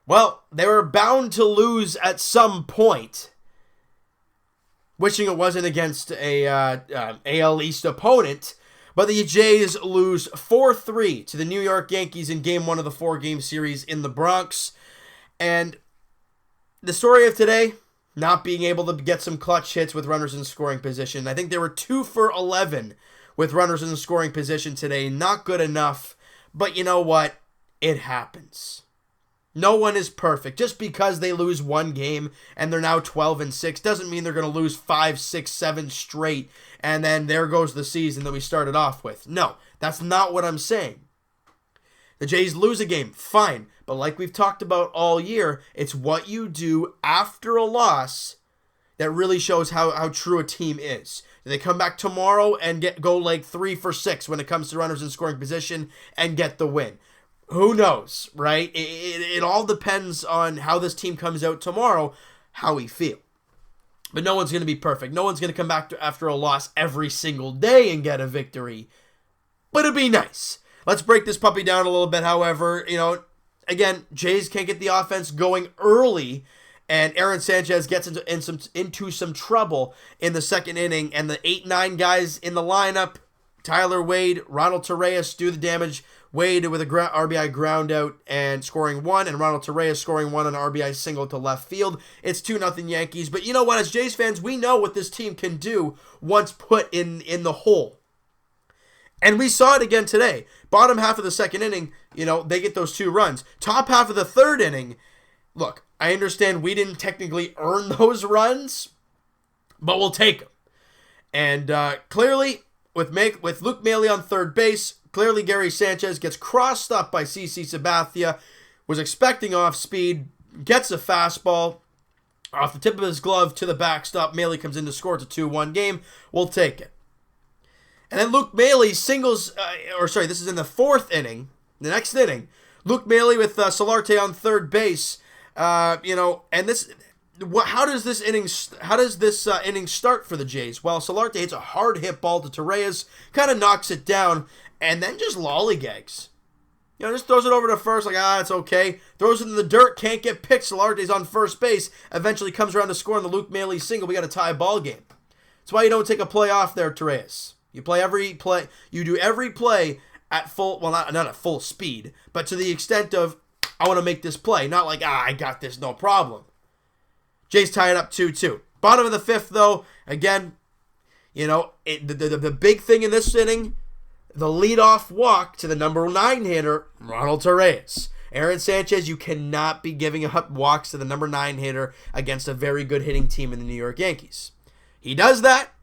Well, they were bound to lose at some point. Wishing it wasn't against a AL East opponent. But the Jays lose 4-3 to the New York Yankees in Game 1 of the 4-game series in the Bronx. And the story of today, not being able to get some clutch hits with runners in scoring position. I think they were 2 for 11 with runners in scoring position today. Not good enough. But you know what? It happens. No one is perfect. Just because they lose one game and they're now 12-6 doesn't mean they're going to lose 5, 6, 7 straight and then there goes the season that we started off with. No, that's not what I'm saying. The Jays lose a game, fine. But like we've talked about all year, it's what you do after a loss that really shows how true a team is. Do they come back tomorrow and go like 3 for 6 when it comes to runners in scoring position and get the win? Who knows, right? It all depends on how this team comes out tomorrow, how we feel. But no one's going to be perfect. No one's going to come back after a loss every single day and get a victory. But it'd be nice. Let's break this puppy down a little bit, however. Again, Jays can't get the offense going early, and Aaron Sanchez gets into some trouble in the second inning, and the 8-9 guys in the lineup, Tyler Wade, Ronald Torreyes do the damage. Wade with a RBI ground out and scoring 1, and Ronald Torreyes scoring 1 on an RBI single to left field. It's 2-0 Yankees, but you know what? As Jays fans, we know what this team can do once put in the hole. And we saw it again today. Bottom half of the second inning, they get those 2 runs. Top half of the third inning, look, I understand we didn't technically earn those runs, but we'll take them. And clearly, with Luke Maile on third base, clearly Gary Sanchez gets crossed up by CC Sabathia, was expecting off speed, gets a fastball off the tip of his glove to the backstop. Maile comes in to score. It's a 2-1 game. We'll take it. And then Luke Maile singles, this is in the 4th inning, the next inning. Luke Maile with Solarte on third base, and this, how does this inning start for the Jays? Well, Solarte hits a hard hit ball to Torreyes, kind of knocks it down, and then just lollygags. Just throws it over to first, it's okay. Throws it in the dirt, can't get picked. Solarte's on first base, eventually comes around to score on the Luke Maile single. We got a tie ball game. That's why you don't take a play off there, Torreyes. You do every play at full, well, not at full speed, but to the extent of, I want to make this play. Not like, I got this, no problem. Jays tie it up 2-2. Bottom of the 5th, though, again, the big thing in this inning, the leadoff walk to the number 9 hitter, Ronald Torreyes. Aaron Sanchez, you cannot be giving up walks to the number 9 hitter against a very good hitting team in the New York Yankees. He does that.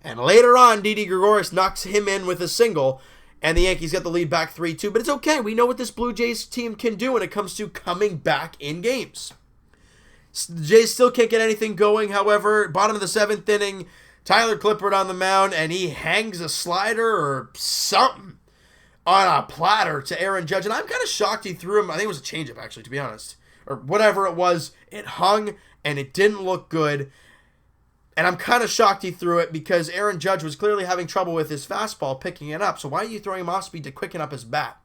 And later on, Didi Gregorius knocks him in with a single, and the Yankees get the lead back 3-2. But it's okay. We know what this Blue Jays team can do when it comes to coming back in games. The Jays still can't get anything going. However, bottom of the 7th inning, Tyler Clippard on the mound, and he hangs a slider or something on a platter to Aaron Judge. And I'm kind of shocked he threw him. I think it was a changeup, actually, to be honest. Or whatever it was. It hung, and it didn't look good. And I'm kind of shocked he threw it because Aaron Judge was clearly having trouble with his fastball picking it up. So why are you throwing him off speed to quicken up his bat?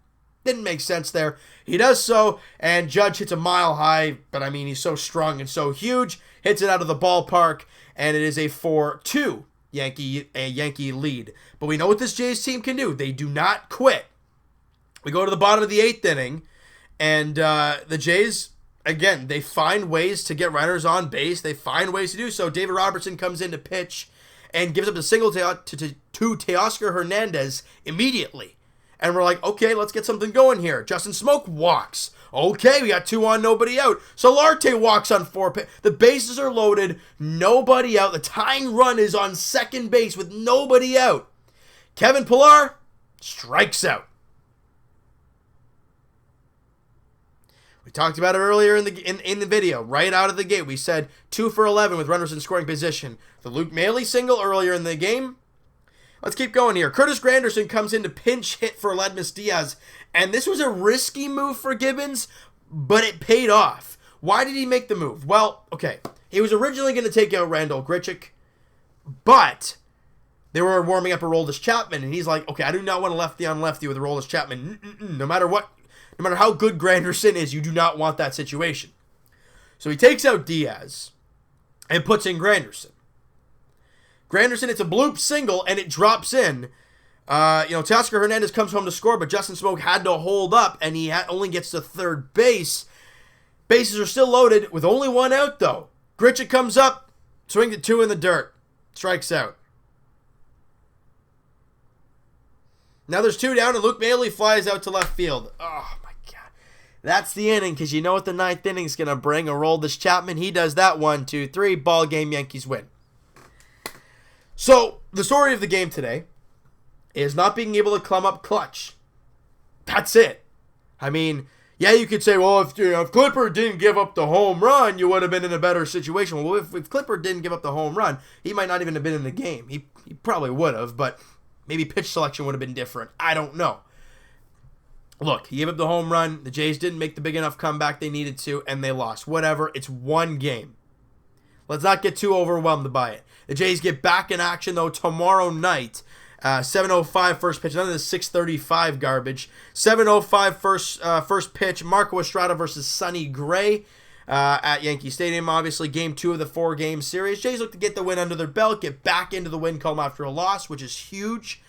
Didn't make sense there. He does so, and Judge hits a mile high, but he's so strong and so huge, hits it out of the ballpark, and it is a 4-2 Yankee lead. But we know what this Jays team can do. They do not quit. We go to the bottom of the 8th inning, and the Jays, again, they find ways to get runners on base. They find ways to do so. David Robertson comes in to pitch and gives up a single to Teoscar Hernandez immediately. And we're like, okay, let's get something going here. Justin Smoke walks. Okay, we got 2 on, nobody out. Solarte walks on 4. The bases are loaded, nobody out. The tying run is on second base with nobody out. Kevin Pillar strikes out. We talked about it earlier in the video. Right out of the gate, we said 2 for 11 with runners in scoring position. The Luke Maile single earlier in the game. Let's keep going here. Curtis Granderson comes in to pinch hit for Ledmus Diaz. And this was a risky move for Gibbons, but it paid off. Why did he make the move? Well, okay. He was originally going to take out Randall Grichuk, but they were warming up Aroldis Chapman, and he's like, okay, I do not want to lefty on lefty with Aroldis Chapman. No matter what No matter how good Granderson is, you do not want that situation. So he takes out Diaz and puts in Granderson. Granderson, it's a bloop single, and it drops in. Teoscar Hernandez comes home to score, but Justin Smoak had to hold up, and he only gets to third base. Bases are still loaded with only one out, though. Grichuk comes up, swings at 2 in the dirt, strikes out. Now there's 2 down, and Luke Bailey flies out to left field. Oh, my God. That's the inning, because you know what the 9th inning is going to bring. Aroldis Chapman, he does that 1, 2, 3. Ball game, Yankees win. So, the story of the game today is not being able to come up clutch. That's it. I mean, yeah, you could say, well, if Clipper didn't give up the home run, you would have been in a better situation. Well, if Clipper didn't give up the home run, he might not even have been in the game. He probably would have, but maybe pitch selection would have been different. I don't know. Look, he gave up the home run. The Jays didn't make the big enough comeback they needed to, and they lost. Whatever. It's one game. Let's not get too overwhelmed by it. The Jays get back in action, though, tomorrow night. 7:05 first pitch. None of this 6:35 garbage. 7:05 first pitch. Marco Estrada versus Sonny Gray at Yankee Stadium. Obviously, game 2 of the 4-game series. Jays look to get the win under their belt, get back into the win column after a loss, which is huge.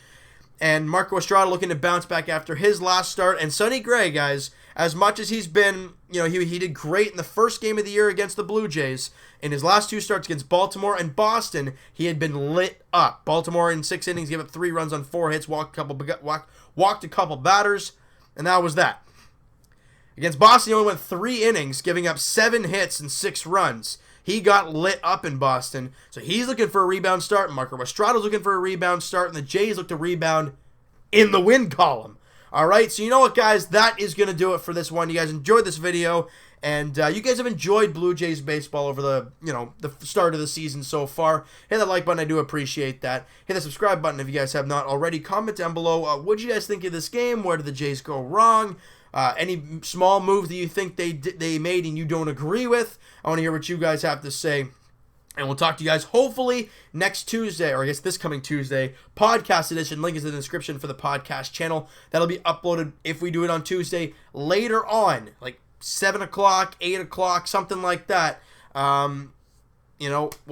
And Marco Estrada looking to bounce back after his last start. And Sonny Gray, guys, as much as he's been, he did great in the first game of the year against the Blue Jays. In his last 2 starts against Baltimore and Boston, he had been lit up. Baltimore in 6 innings gave up 3 runs on 4 hits, walked a couple batters, and that was that. Against Boston, he only went 3 innings, giving up 7 hits and 6 runs. He got lit up in Boston, so he's looking for a rebound start. Marco Estrada's looking for a rebound start, and the Jays look to rebound in the win column. All right, so you know what, guys? That is going to do it for this one. You guys enjoyed this video, and you guys have enjoyed Blue Jays baseball over the start of the season so far. Hit that like button. I do appreciate that. Hit the subscribe button if you guys have not already. Comment down below. What did you guys think of this game? Where did the Jays go wrong? Any small moves that you think they made and you don't agree with? I want to hear what you guys have to say. And we'll talk to you guys hopefully next Tuesday, or I guess this coming Tuesday, podcast edition. Link is in the description for the podcast channel. That'll be uploaded if we do it on Tuesday later on, like 7 o'clock, 8 o'clock, something like that. We'll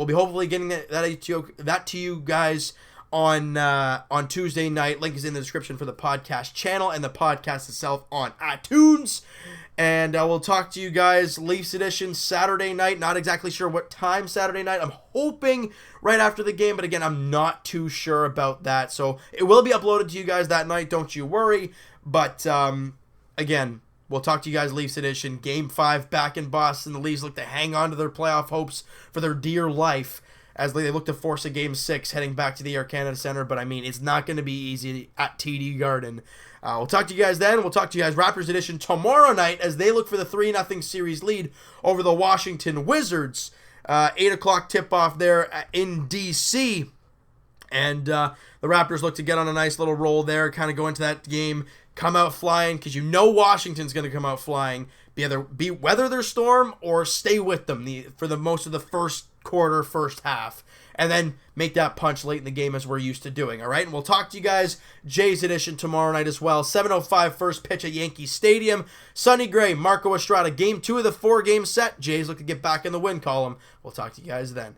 be hopefully getting that to you guys on Tuesday night. Link is in the description for the podcast channel and the podcast itself on iTunes. And we'll talk to you guys Leafs edition Saturday night. Not exactly sure what time Saturday night. I'm hoping right after the game, but again, I'm not too sure about that. So it will be uploaded to you guys that night. Don't you worry. But again, we'll talk to you guys Leafs edition. Game 5 back in Boston. The Leafs look to hang on to their playoff hopes for their dear life as they look to force a Game 6 heading back to the Air Canada Center. But, I mean, it's not going to be easy at TD Garden. We'll talk to you guys then. We'll talk to you guys Raptors edition tomorrow night as they look for the 3-0 series lead over the Washington Wizards. 8 o'clock tip-off there in D.C. And the Raptors look to get on a nice little roll there, kind of go into that game, come out flying, because you know Washington's going to come out flying, weather their storm or stay with them for the most of the first quarter, first half, and then make that punch late in the game as we're used to doing, all right? And we'll talk to you guys Jays edition tomorrow night as well. 7:05 first pitch at Yankee Stadium. Sonny Gray, Marco Estrada, game 2 of the 4-game set. Jays look to get back in the win column. We'll talk to you guys then.